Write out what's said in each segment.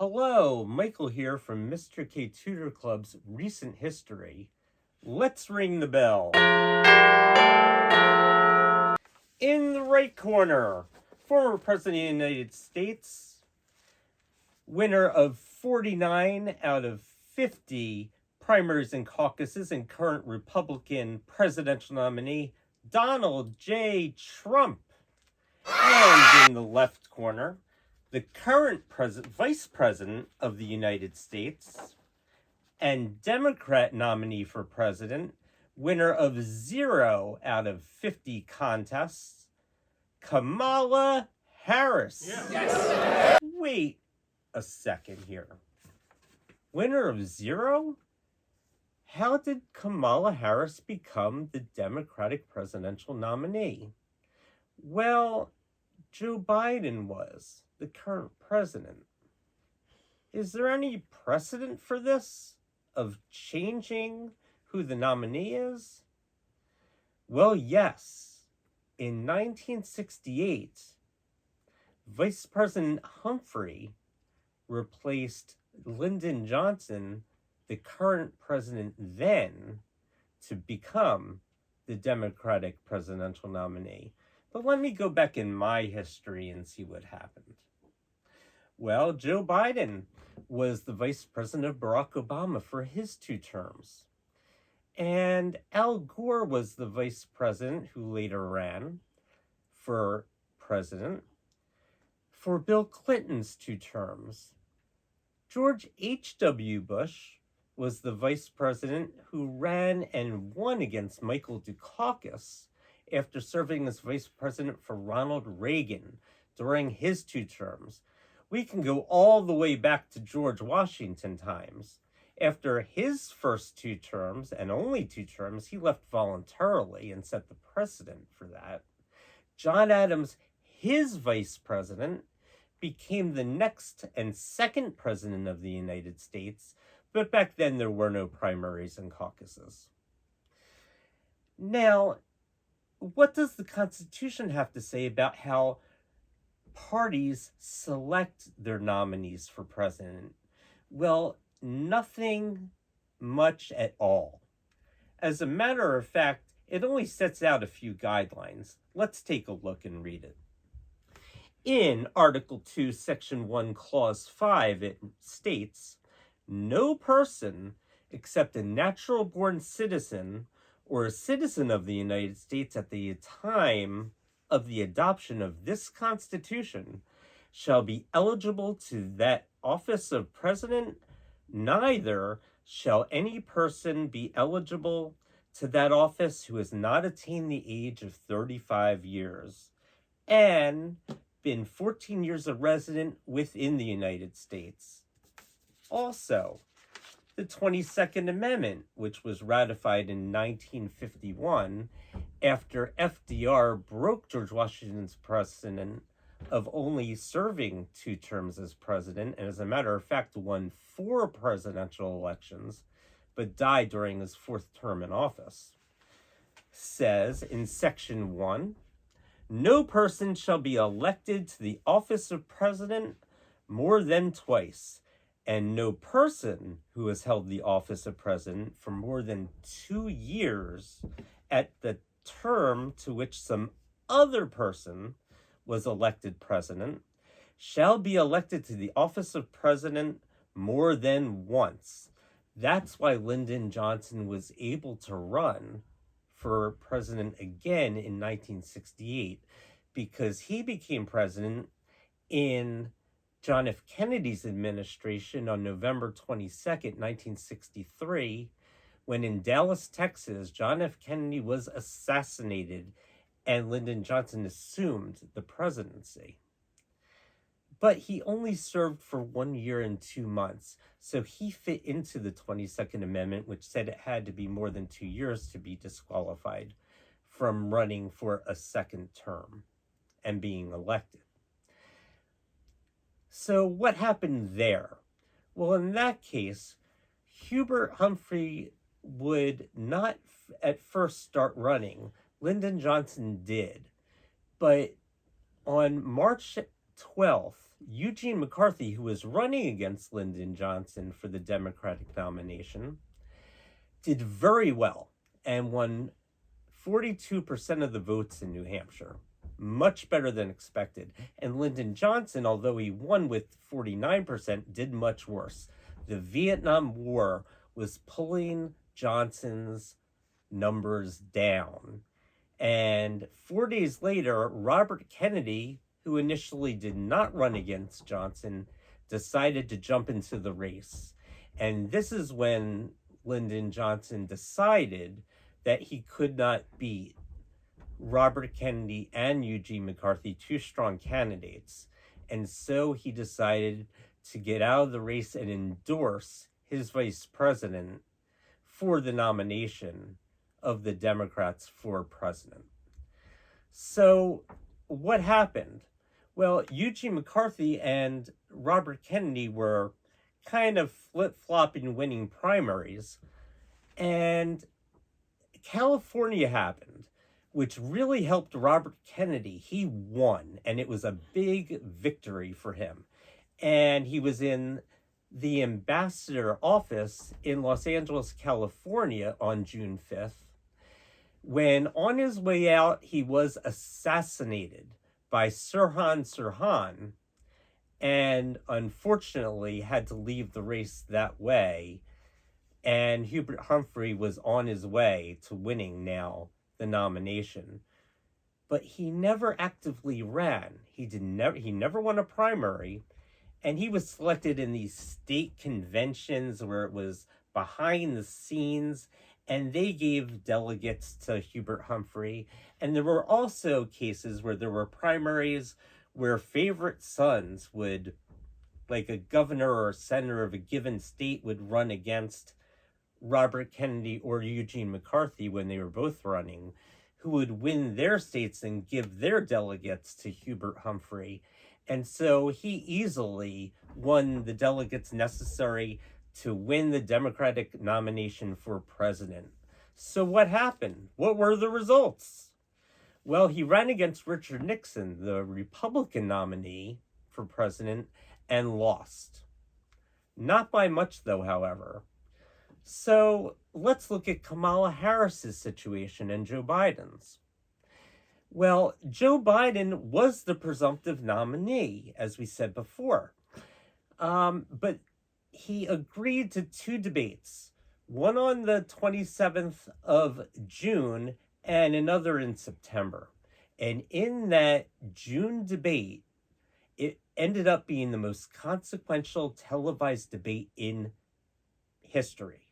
Hello, Michael here from Mr. K Tutor Club's Recent History. Let's ring the bell. In the right corner, former President of the United States, winner of 49 out of 50 primaries and caucuses, and current Republican presidential nominee, Donald J. Trump. And in the left corner, the current Vice President of the United States and Democrat nominee for president, winner of 0 out of 50 contests, Kamala Harris. Yes. Wait a second here. Winner of 0? How did Kamala Harris become the Democratic presidential nominee? Well, Joe Biden was the current president. Is there any precedent for this, of changing who the nominee is? Well, yes. In 1968, Vice President Humphrey replaced Lyndon Johnson, the current president then, to become the Democratic presidential nominee. But let me go back in my history and see what happened. Well, Joe Biden was the vice president of Barack Obama for his 2 terms. And Al Gore was the vice president who later ran for president for Bill Clinton's 2 terms. George H.W. Bush was the vice president who ran and won against Michael Dukakis after serving as vice president for Ronald Reagan during his 2 terms. We can go all the way back to George Washington times. After his first 2 terms, and only 2 terms, he left voluntarily and set the precedent for that. John Adams, his vice president, became the next and second president of the United States, but back then there were no primaries and caucuses. Now, what does the Constitution have to say about how parties select their nominees for president? Well, nothing much at all. As a matter of fact, it only sets out a few guidelines. Let's take a look and read it. In Article 2, Section 1, Clause 5, it states, "No person except a natural-born citizen or a citizen of the United States at the time of the adoption of this Constitution shall be eligible to that office of president, neither shall any person be eligible to that office who has not attained the age of 35 years and been 14 years a resident within the United States." Also, the 22nd Amendment, which was ratified in 1951 after FDR broke George Washington's precedent of only serving 2 terms as president, and as a matter of fact won 4 presidential elections, but died during his 4th term in office, says in Section 1, "No person shall be elected to the office of president more than twice, and no person who has held the office of president for more than 2 years at the term to which some other person was elected president shall be elected to the office of president more than once." That's why Lyndon Johnson was able to run for president again in 1968, because he became president in John F. Kennedy's administration on November 22nd, 1963, when in Dallas, Texas, John F. Kennedy was assassinated and Lyndon Johnson assumed the presidency. But he only served for 1 year and 2 months, so he fit into the 22nd Amendment, which said it had to be more than 2 years to be disqualified from running for a second term and being elected. So what happened there? Well, in that case, Hubert Humphrey would not at first start running. Lyndon Johnson did. But on March 12th, Eugene McCarthy, who was running against Lyndon Johnson for the Democratic nomination, did very well and won 42% of the votes in New Hampshire, much better than expected. And Lyndon Johnson, although he won with 49%, did much worse. The Vietnam War was pulling Johnson's numbers down. And 4 days later, Robert Kennedy, who initially did not run against Johnson, decided to jump into the race. And this is when Lyndon Johnson decided that he could not beat Robert Kennedy and Eugene McCarthy, two strong candidates. And so he decided to get out of the race and endorse his vice president for the nomination of the Democrats for president. So what happened? Well, Eugene McCarthy and Robert Kennedy were kind of flip-flopping winning primaries, and California happened, which really helped Robert Kennedy. He won, and it was a big victory for him. And he was in the ambassador office in Los Angeles, California on June 5th, when on his way out, he was assassinated by Sirhan Sirhan, and unfortunately had to leave the race that way. And Hubert Humphrey was on his way to winning now the nomination. But he never actively ran. He never won a primary. And he was selected in these state conventions where it was behind the scenes, and they gave delegates to Hubert Humphrey. And there were also cases where there were primaries where favorite sons would, like a governor or a senator of a given state, would run against Robert Kennedy or Eugene McCarthy when they were both running, who would win their states and give their delegates to Hubert Humphrey. And so he easily won the delegates necessary to win the Democratic nomination for president. So what happened? What were the results? Well, he ran against Richard Nixon, the Republican nominee for president, and lost. Not by much, though, however. So let's look at Kamala Harris's situation and Joe Biden's. Well, Joe Biden was the presumptive nominee, as we said before. But he agreed to two debates, one on the 27th of June and another in September. And in that June debate, it ended up being the most consequential televised debate in history,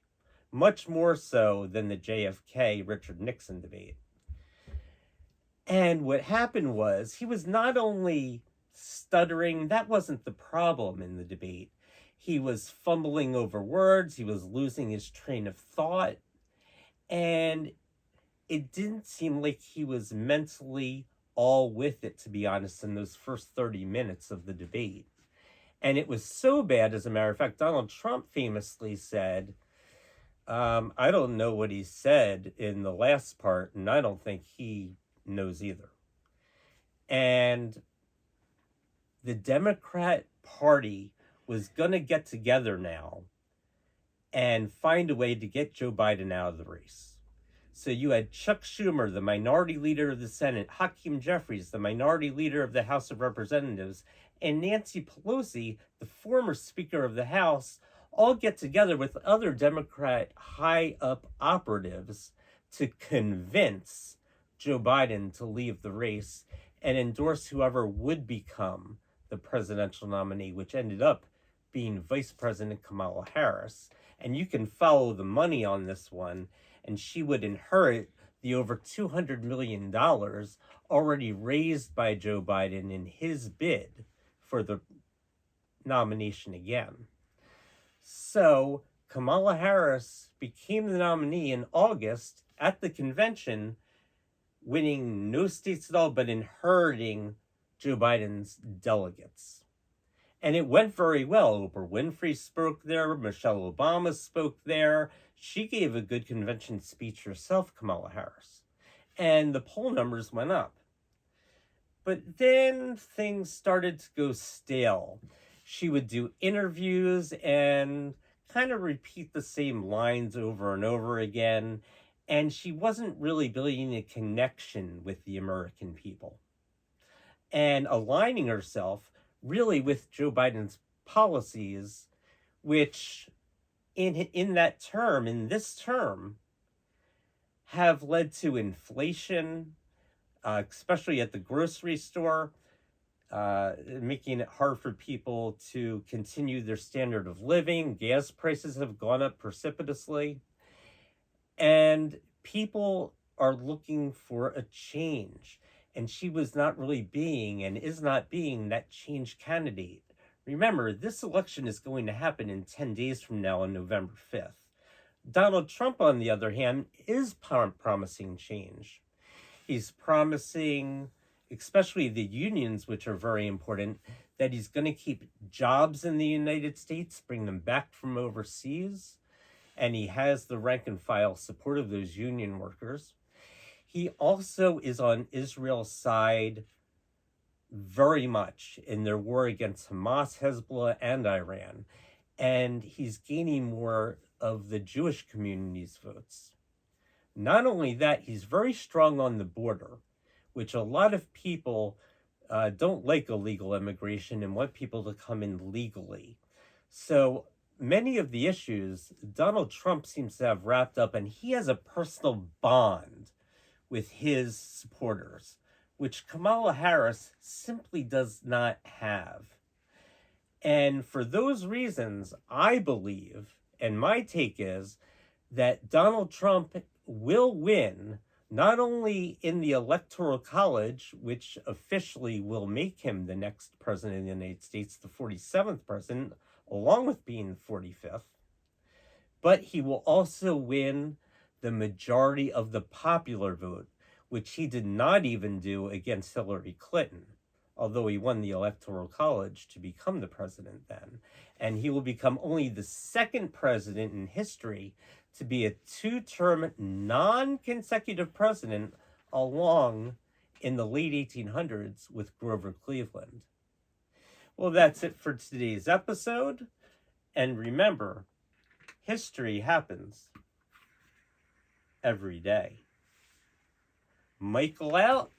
much more so than the JFK Richard Nixon debate. And what happened was he was not only stuttering, that wasn't the problem in the debate. He was fumbling over words, he was losing his train of thought, and it didn't seem like he was mentally all with it, to be honest, in those first 30 minutes of the debate. And it was so bad, as a matter of fact, Donald Trump famously said, I don't know what he said in the last part, and I don't think he knows either. And the Democrat Party was going to get together now and find a way to get Joe Biden out of the race. So you had Chuck Schumer, the minority leader of the Senate, Hakeem Jeffries, the minority leader of the House of Representatives, and Nancy Pelosi, the former Speaker of the House, all get together with other Democrat high-up operatives to convince Joe Biden to leave the race and endorse whoever would become the presidential nominee, which ended up being Vice President Kamala Harris. And you can follow the money on this one, and she would inherit the over $200 million already raised by Joe Biden in his bid for the nomination again. So Kamala Harris became the nominee in August at the convention, winning no states at all, but inheriting Joe Biden's delegates. And it went very well. Oprah Winfrey spoke there. Michelle Obama spoke there. She gave a good convention speech herself, Kamala Harris. And the poll numbers went up. But then things started to go stale. She would do interviews and kind of repeat the same lines over and over again. And she wasn't really building a connection with the American people and aligning herself really with Joe Biden's policies, which in that term, in this term, have led to inflation, especially at the grocery store, making it hard for people to continue their standard of living. Gas prices have gone up precipitously. And people are looking for a change. And she was not really being and is not being that change candidate. Remember, this election is going to happen in 10 days from now on November 5th. Donald Trump, on the other hand, is promising change. He's promising, especially the unions, which are very important, that he's going to keep jobs in the United States, bring them back from overseas, and he has the rank and file support of those union workers. He also is on Israel's side very much in their war against Hamas, Hezbollah, and Iran, and he's gaining more of the Jewish community's votes. Not only that, he's very strong on the border, which a lot of people don't like illegal immigration and want people to come in legally. So many of the issues Donald Trump seems to have wrapped up, and he has a personal bond with his supporters, which Kamala Harris simply does not have. And for those reasons, I believe, and my take is, that Donald Trump will win not only in the Electoral College, which officially will make him the next president of the United States, the 47th president, along with being the 45th, but he will also win the majority of the popular vote, which he did not even do against Hillary Clinton, although he won the Electoral College to become the president then. And he will become only the second president in history to be a two-term non-consecutive president along in the late 1800s with Grover Cleveland. Well, that's it for today's episode. And remember, history happens every day. Michael out.